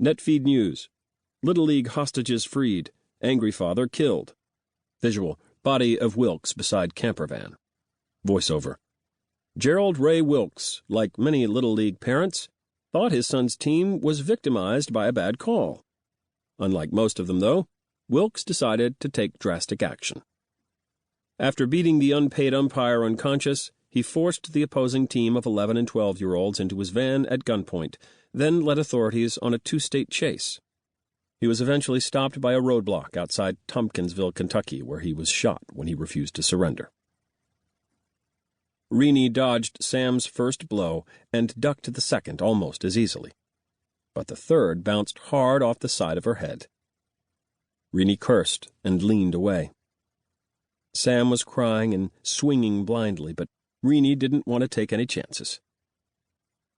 Netfeed News. Little League hostages freed. Angry father killed. Visual. Body of Wilkes beside camper van. Voiceover. Gerald Ray Wilkes, like many Little League parents, thought his son's team was victimized by a bad call. Unlike most of them, though, Wilkes decided to take drastic action. After beating the unpaid umpire unconscious, he forced the opposing team of 11 and 12-year-olds into his van at gunpoint, then led authorities on a two-state chase. He was eventually stopped by a roadblock outside Tompkinsville, Kentucky, where he was shot when he refused to surrender. Renee dodged Sam's first blow and ducked the second almost as easily. But the third bounced hard off the side of her head. Renee cursed and leaned away. Sam was crying and swinging blindly, but Renee didn't want to take any chances.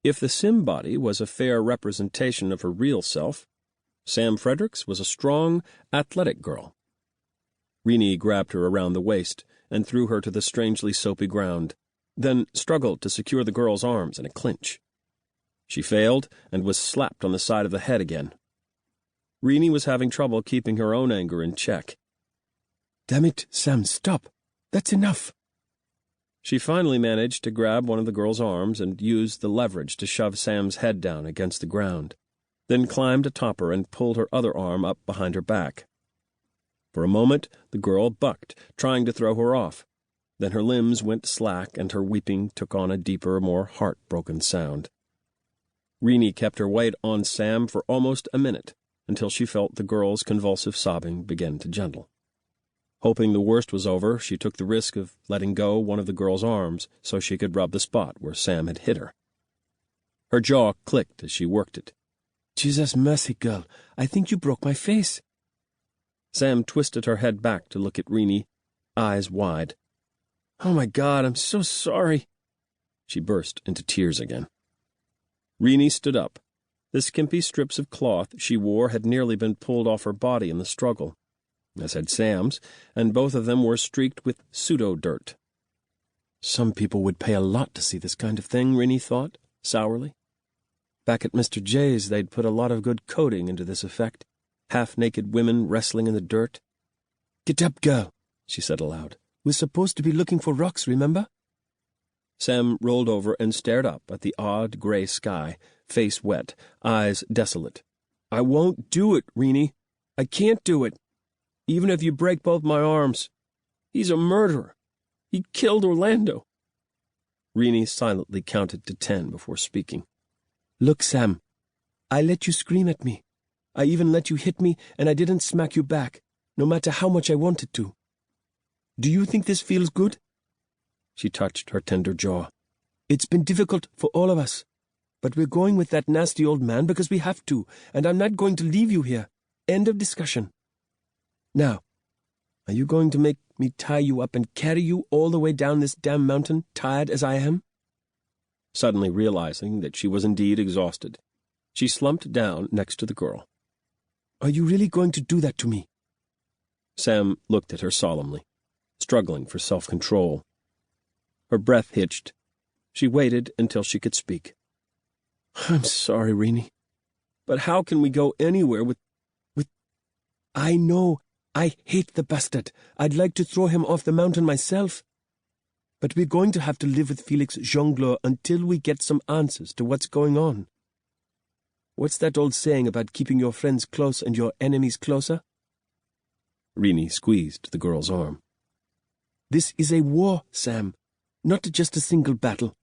If the sim body was a fair representation of her real self, Sam Fredericks was a strong, athletic girl. Renee grabbed her around the waist and threw her to the strangely soapy ground, then struggled to secure the girl's arms in a clinch. She failed and was slapped on the side of the head again. Renee was having trouble keeping her own anger in check. "Damn it, Sam, stop. That's enough." She finally managed to grab one of the girl's arms and use the leverage to shove Sam's head down against the ground, then climbed atop her and pulled her other arm up behind her back. For a moment, the girl bucked, trying to throw her off. Then her limbs went slack and her weeping took on a deeper, more heartbroken sound. Renee kept her weight on Sam for almost a minute, until she felt the girl's convulsive sobbing begin to gentle. Hoping the worst was over, she took the risk of letting go one of the girl's arms so she could rub the spot where Sam had hit her. Her jaw clicked as she worked it. "Jesus mercy, girl, I think you broke my face." Sam twisted her head back to look at Renee, eyes wide. "Oh my God, I'm so sorry." She burst into tears again. Renee stood up. The skimpy strips of cloth she wore had nearly been pulled off her body in the struggle, as had Sam's, and both of them were streaked with pseudo-dirt. Some people would pay a lot to see this kind of thing, Renee thought, sourly. Back at Mr. J's, they'd put a lot of good coding into this effect. Half-naked women wrestling in the dirt. "Get up, girl," she said aloud. "We're supposed to be looking for rocks, remember?" Sam rolled over and stared up at the odd gray sky, face wet, eyes desolate. "I won't do it, Renee. I can't do it. Even if you break both my arms. He's a murderer. He killed Orlando." Renee silently counted to 10 before speaking. "Look, Sam, I let you scream at me. I even let you hit me, and I didn't smack you back, no matter how much I wanted to. Do you think this feels good?" She touched her tender jaw. "It's been difficult for all of us, but we're going with that nasty old man because we have to, and I'm not going to leave you here. End of discussion. Now, are you going to make me tie you up and carry you all the way down this damn mountain, tired as I am?" Suddenly realizing that she was indeed exhausted, she slumped down next to the girl. "Are you really going to do that to me?" Sam looked at her solemnly, struggling for self-control. Her breath hitched. She waited until she could speak. "I'm sorry, Renee, but how can we go anywhere with... I know, I hate the bastard. I'd like to throw him off the mountain myself. But we're going to have to live with Felix Jongleur until we get some answers to what's going on. What's that old saying about keeping your friends close and your enemies closer?" Renee squeezed the girl's arm. "This is a war, Sam, not just a single battle.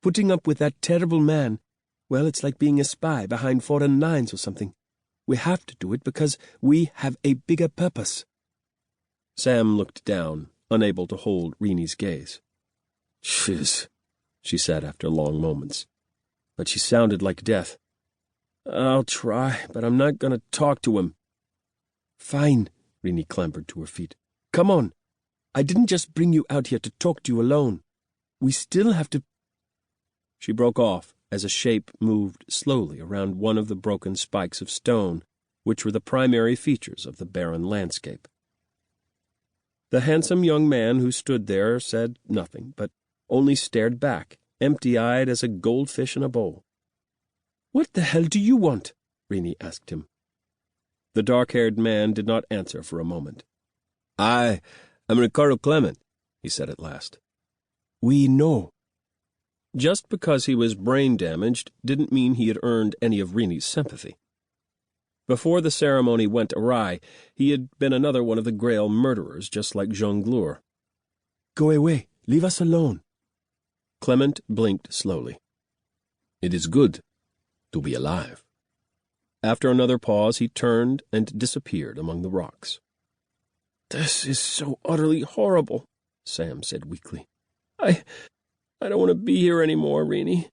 Putting up with that terrible man, well, it's like being a spy behind foreign lines or something. We have to do it because we have a bigger purpose." Sam looked down, unable to hold Renee's gaze. "Shiz," she said after long moments. But she sounded like death. "I'll try, but I'm not going to talk to him." "Fine," Renee clambered to her feet. "Come on. I didn't just bring you out here to talk to you alone. We still have to—" She broke off as a shape moved slowly around one of the broken spikes of stone, which were the primary features of the barren landscape. The handsome young man who stood there said nothing, but only stared back, empty-eyed as a goldfish in a bowl. "What the hell do you want?" Rini asked him. The dark-haired man did not answer for a moment. I am Ricardo Clement, he said at last. We know. Just because he was brain-damaged didn't mean he had earned any of Rini's sympathy. Before the ceremony went awry, he had been another one of the Grail murderers, just like Jongleur. Go away. Leave us alone. Clement blinked slowly. It is good to be alive. After another pause, he turned and disappeared among the rocks. This is so utterly horrible, Sam said weakly. I don't want to be here anymore, Rini.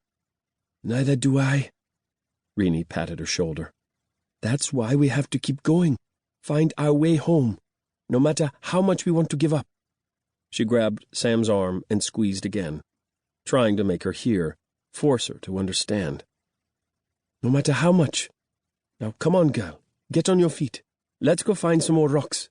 Neither do I. Rini patted her shoulder. That's why we have to keep going. Find our way home, no matter how much we want to give up. She grabbed Sam's arm and squeezed again, trying to make her hear, force her to understand. No matter how much. Now come on, girl. Get on your feet. Let's go find some more rocks.